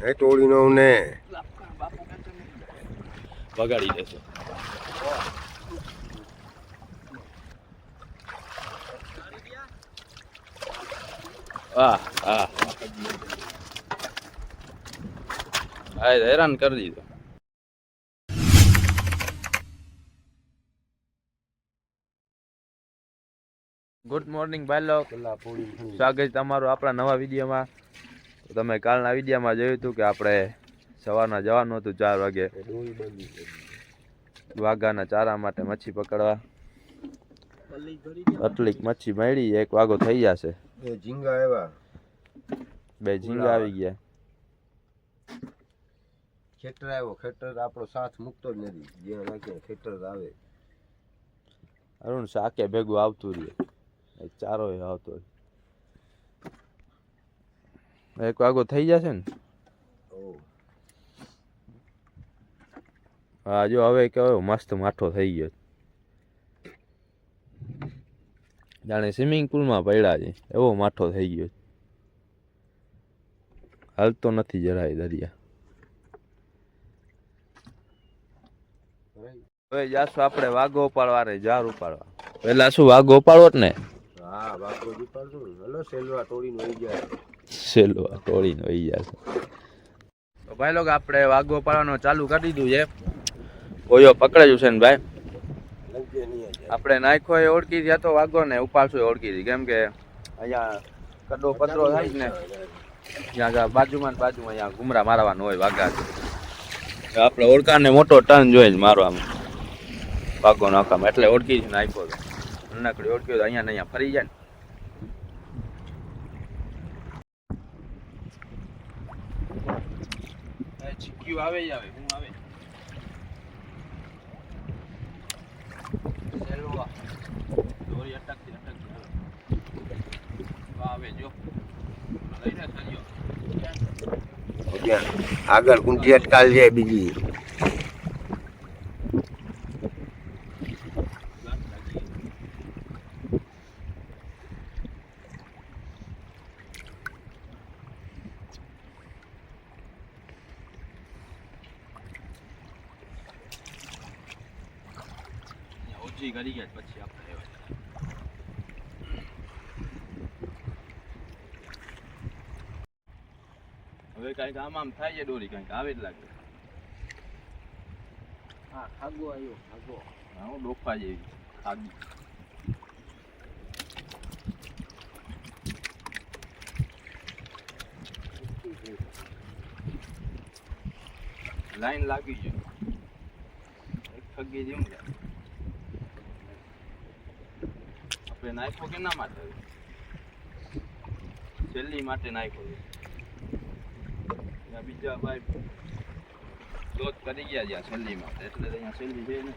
એ ટોળીનો ને બગાડી દેશે. હેરાન કરી દીધો. ગુડ મોર્નિંગ ભાઈલો, સ્વાગત તમારું આપણા નવા વિડીયોમાં. તમે કાલના વિડીયોમાં જોયું હતું કે આપણે સવારના જવાનું હતું 4 વાગે વાઘાના ચારા માટે મચ્છી પકડવા. આટલી મચ્છી મળી, 1 વાગો થઈ જશે. ઝીંગા આવ્યા, 2 ઝીંગા આવી ગયા. ખેતર આવ્યો, ખેતર આપણો સાથ મૂકતો જ નથી. જ્યાં નાખીએ ખેતર આવે. અરુણ શાકે ભેગું આવતું રહે, ચારો આવતો. 1 વાગો થઈ જશે ને. હા જો હવે કેવો મસ્ત માઠો થઈ ગયો, જાણે સ્વિમિંગ પુલમાં પડ્યા છે એવો માઠો થઈ ગયો. હાલતો નથી જરાય દરિયા. હવે જાશું આપણે વાઘો ઉપાડવા રે, જાર ઉપાડવા. પેલા શું વાઘો ઉપાડવો ને? હા વાઘો ઉપાડશું. હલો સેલવા ટોળીનો વહી જાય, સેલવા ટોળીનો વહી જશે. તો ભાઈ લોકો આપણે વાઘો ઉપાડવાનું ચાલુ કરી દીધું છે. કોયો પકડે છે ને ભાઈ, આપણે નાખ્યો એ ઓળખી ગયા તો વાઘો ને ઉપાડશું ઓળખી હતી. કેમ કે અહીંયા કડો પતરો થાય ને, ત્યાં બાજુમાં અહીંયા ઘુમરા મારવાનું હોય વાઘા. આપણે ઓળખાને મોટો ટર્ન જોઈએ મારવામાં વાઘો નાખવામાં, એટલે ઓળખી નાખ્યો હતો. નાનકડી ઓળખ્યો તો અહીંયા ને અહીંયા ફરી જાય ને. ચીક્યું આવે જ આવે, હું આવે દોરી અટકતી આવે જો લઈને ચાલ્યો. આગળ કુંઠી અટકાલ જાય બીજી. ઓછી કરી ગયા પછી આપણે હવે કઈક આમ થાય છે. દોરી કઈક આવે જ લાગે. હા ખાગો આવ્યો, ખાગો. હા હું ડોફા જેવી ખાગી. લાઈન લાગી છે, એક ખગી જેવું છે. આપણે નાખ્યો કે ના માટે? છેલ્લી માટે નાખ્યો. બીજા ભાઈ દોત કરી ગયા જ્યાં છેલ્લી માટે, એટલે અહીંયા છેલ્લી છે ને.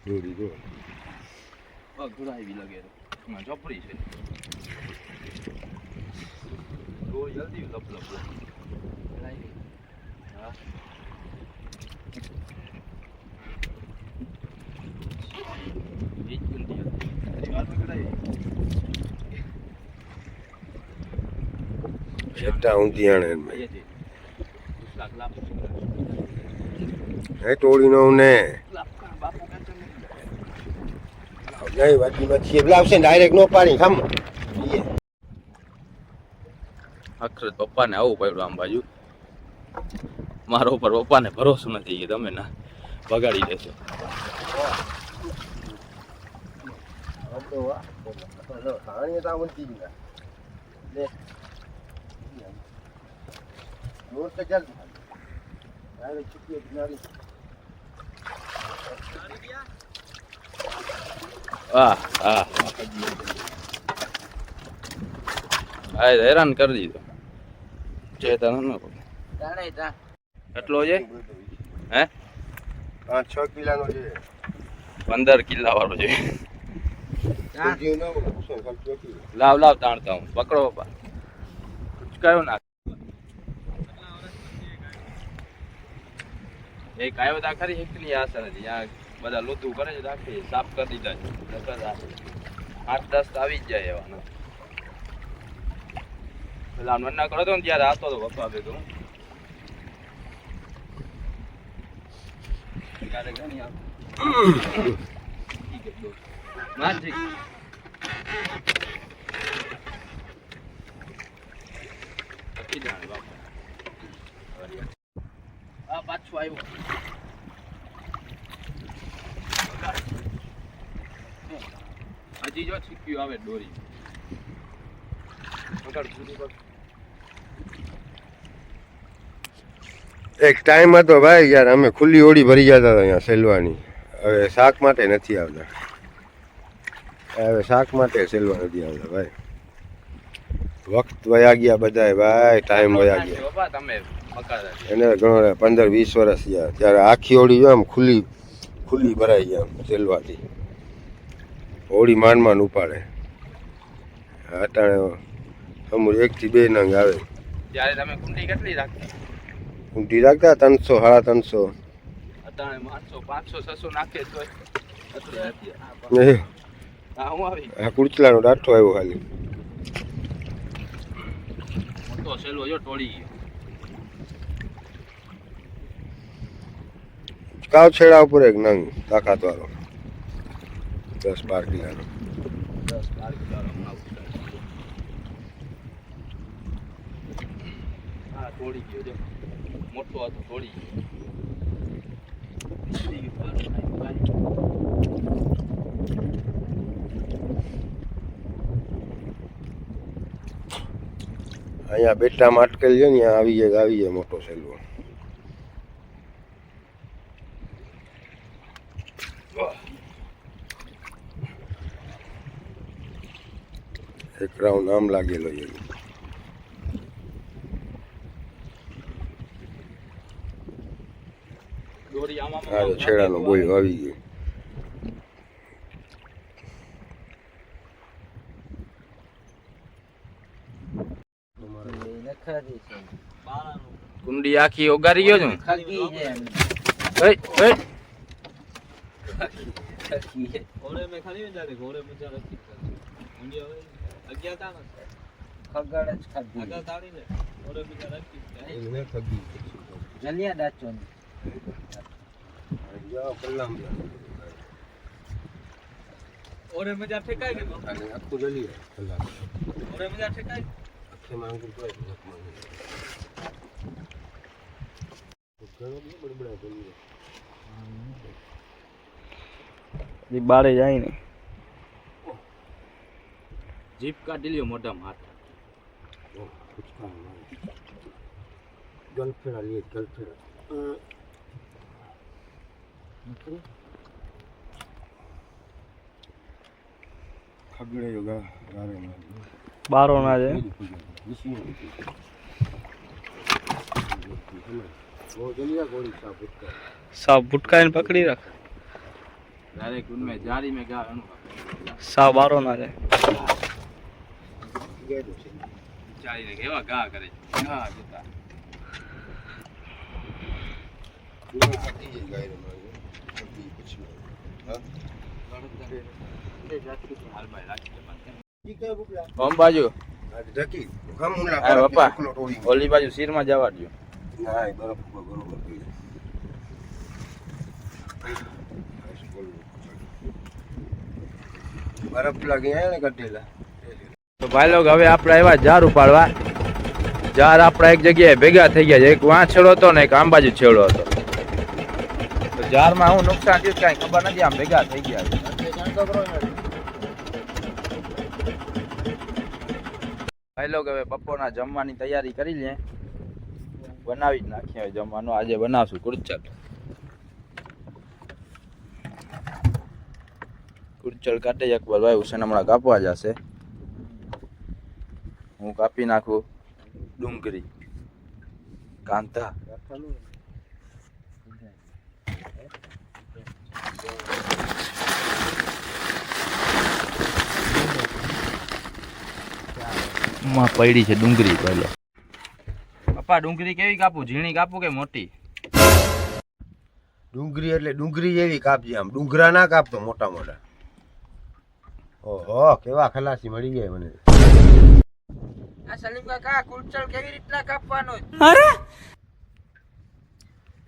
દોરી જો ઘુરાવી લગે એમાં ચોપડી છે. તો જલ્દી લપ લપ હા. ટોળીનો ને નહીં વાતી મચ્છી લાવશે ડાયરેક્ટ નો પાણી ખામ. અક્ષરત પપ્પાને આવું પડ્યું આમ બાજુ. મારો ઉપર પપ્પાને ભરોસો નથી કે તમે ના બગાડી દેશો. હેરાન કરી દીધો. કેટલો છે? હે 5-6 કિલાનો છે. 15 કિલા વાળો છે. લાવ તાણતા હું. પકડો બાપા. કયો ના એક આવ્યો તા ખરી એકલી આશા નથી ત્યાં બધા લોતું કરે છે રાખી સાફ કરી દીધા છે નકર આ 8-10 તો આવી જ જાય એવા પેલા નન્ના કરો તો ને ત્યારે આવતો તો પપ્પા ભેગો ક્યારે ઘણી આવ માર ઠીક આ પાછું આવ્યો હજી જો છીક્યું આવે દોરી એક ટાઈમ હતો ભાઈ યાર અમે ખુલ્લી ઓળી ભરી જતા હતા અહીંયા સેલવાની હવે શાક માટે નથી આવતા હવે શાક માટે સેલવા નથી આવતા ભાઈ વખત વયા ગયા બધાય ભાઈ ટાઈમ વયા ગયા બાપા તમે પકડતા એને ઘણો 15-20 વર્ષ થયા ત્યારે આખી ઓળી જો આમ ખુલ્લી ભરાઈ ગયા સેલવાથી ઓળી માંડ ઉપાડે અટાણે અમુક 1 થી 2 નંગ આવે ત્યારે તમે કુંડી કેટલી રાખતા ઊંધી રાખતા 300-350 અટાણે 500 નાખે તો નહીં હા હું આવી આ કુડચલાનો ડાઠો આવ્યો ખાલી મોટો સેલો જો ટોળી ગયો કાવ છેડા ઉપર એક નંગ તાકાત વાળો 10-12 કિલોનો 10-12 કિલો હા ટોળી ગયો જો મોટો હતો ટોળી અહીંયા બેટામાં અટકેલ છે ને ત્યાં આવી જાય મોટો સેલવો એક રાઉન્ડ આમ લાગેલો છે દોરી આમાં હા છેડાનો બોય આવી ગયો કુંડી આખી ઓગારી ગયો છું ઘોડે में खाली में जाते घोड़े में जा रखी मुंडी હવે 11 તાણ ખગડ જ ખાધી આગળ તાણી ને ઘોડે में जा रखી એને ખગી જલિયા દાચો જાઓ કલ્લામ ઘોડે में जा ठेकाई के અને આખું જલી કલ્લામ ઘોડે में जा ठेकाई આખે માંગુ કોઈ ઘણો બડબડા બોલી બારે જાય ને જીપ કાઢી લ્યો મોઢામાં હાથ ગલફેરા લે ગલફેરા ખગડે યોગા ગારે બારો ના જાય वो जलिया गोली साहब उसका સાવ ભૂટકાઈને પકડી રાખ डायरेक्ट उनमें जारी में गा સાવ બારો ના જાય गए तो से जारी ने केवा गा करे गा जता पूरा हटी है गाय रे मांगे अभी कुछ नहीं हां हाल भाई राखी ठीक है बुकला ओम बाजू आज ढकी हम उनला आ बापा टोली ओली बाजू सिर में जवा दो हां बर्फ को बरोबर पी बर्फ लगे हैं ने कटेला તો ભાઈ લોગ હવે આપણે આવ્યા જાર ઉપાડવા જાર આપણા એક જગ્યાએ ભેગા થઈ ગયા છે એક વાં છેડો હતો ને એક આમ બાજુ છેડો હતો તો જારમાં હું નુકસાન થયું કાંઈ ખબર નથી આમ ભેગા થઈ ગયા છે ભાઈ લોગ હવે બપોરના જમવાની તૈયારી કરી લે બનાવી જ નાખીએ હવે જમવાનું આજે બનાવશું કુરચલ કુરચલ કાઢે એક વાર ભાઈ હુસેન હમણાં કાપવા જશે હું કાપી નાખું ડુંગળી કાંતા માં પડી છે ડુંગળી પહેલો પપ્પા ડુંગળી કેવી કાપું ઝીણી કાપું કે મોટી ડુંગળી એટલે ડુંગળી જેવી કાપજે, આમ ડુંગરા ના કાપતો મોટા મોટા. ઓહો કેવા ખલાસી મળી ગયા મને. આ સલીમ કાકા કુલચલ કેવી રીતના કાપવાનો?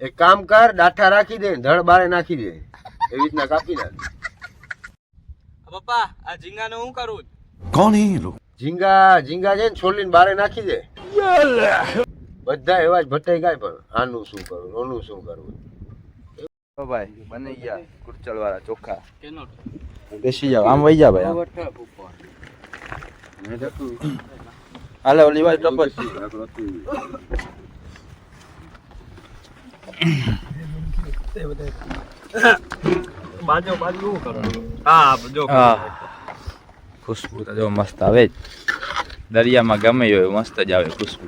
એક કામ કર, ડાઠા રાખી દે, ધડ બારે નાખી દે, એવી રીતના કાપી નાખ. પપ્પા આ ઝીંગાનું હું કરું? ઝીંગા ઝીંગા છે ને છોલીને બારે નાખી દે. બધા એવા જ ભટાઈ ગાય, પણ આનું શું કરવું, ઓનું શું કરવું. તો ભાઈ બની ગયા કુરચલ વાળા ચોખા. કેનો બેસી જાવ, આમ વહી જા ભાઈ આમ. હાલે ઓલી વાત ટપસ. બાજુ શું કરો? હા જો ખુશ્બુ તો જો મસ્ત આવે જ. દરિયામાં ગમે હોય મસ્ત જ આવે ખુશ્બુ.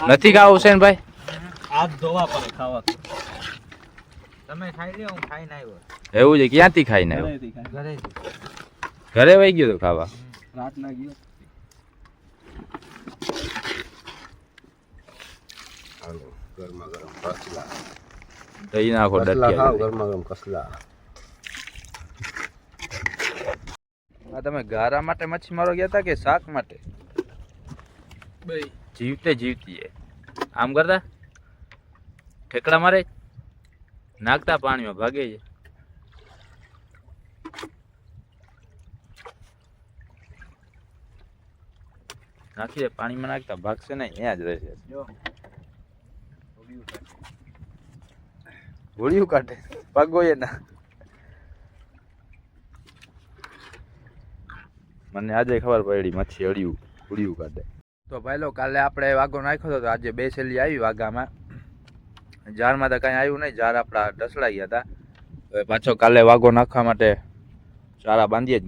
નથી ખાવું છે ને ભાઈ? હાથ ધોવા પડે ખાવા. તમે ખાઈ લ્યો, હું ખાઈને આવ્યો. એવું છે? ક્યાંથી ખાઈને આવ્યો? ઘરેથી. ઘરે વહી ગયો તો ખાવા? રાત ના ગયો. હાલો, ગરમા ગરમ કસલા. દહીં નાખો કસલા ખાઓ, ડટિયા. ગરમા ગરમ કસલા. આ તમે ગારા માટે મચ્છી મારવા ગયા હતા કે શાક માટે? ભાઈ જીવતે જીવતી એ આમ કરતા ઠેકડા મારે નાખતા પાણીમાં ભાગે છે. નાખી દે પાણીમાં, નાખતા ભાગશે નહીં, અહીંયા જ રહેશે. હોળિયું કાઢે પગો એ ના. મને આજે ખબર પડી મચ્છી હોળિયું કાઢે. તો ભાઈ લો કાલે આપણે વાઘો નાખ્યો હતો, તો આજે 2 છેલ્લી આવી વાઘામાં. જારમાં તો કાંઈ આવ્યું નહીં, જાર આપણા ઢસડાઈ ગયા હતા. હવે પાછો કાલે વાઘો નાખવા માટે ચારા બાંધીએ જ.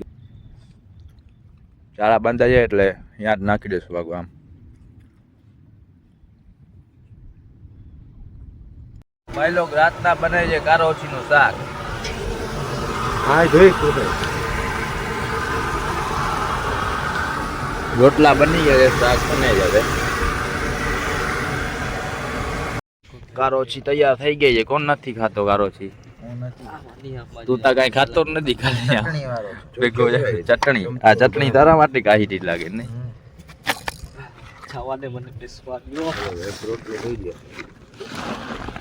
ચારા બાંધા જાય એટલે ત્યાં જ નાખી દઈશું વાઘો. આમ ભાઈ લોક રાતના બને છે કારોચીનું શાક. હા જોઈ કુદે. રોટલા બની ગયા છે, શાક બની જશે. કારોચી તૈયાર થઈ ગઈ છે. કોણ નથી ખાતો કારોચી? તું તો કઈ ખાતો જ નથી, ખાલી આ ચટણી વાળો. ભેગો છે. ચટણી, આ ચટણી તારા માટે કાઢી લાગે ને? ખાવાને મને બેસવા દો. એક રોટલી થઈ ગયા.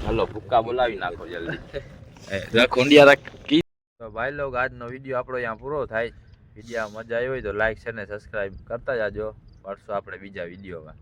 હાલો ભૂક્કા બોલાવી નાખો જલ્દી. ખોંડિયા રાખી. તો ભાઈ લોગ આજનો વિડીયો આપણો અહીંયા પૂરો થાય. વિડીયો મજા આવી હોય તો લાઈક શેર ને સબસ્ક્રાઈબ કરતા જાજો. મળશું આપણે બીજા વિડીયોમાં.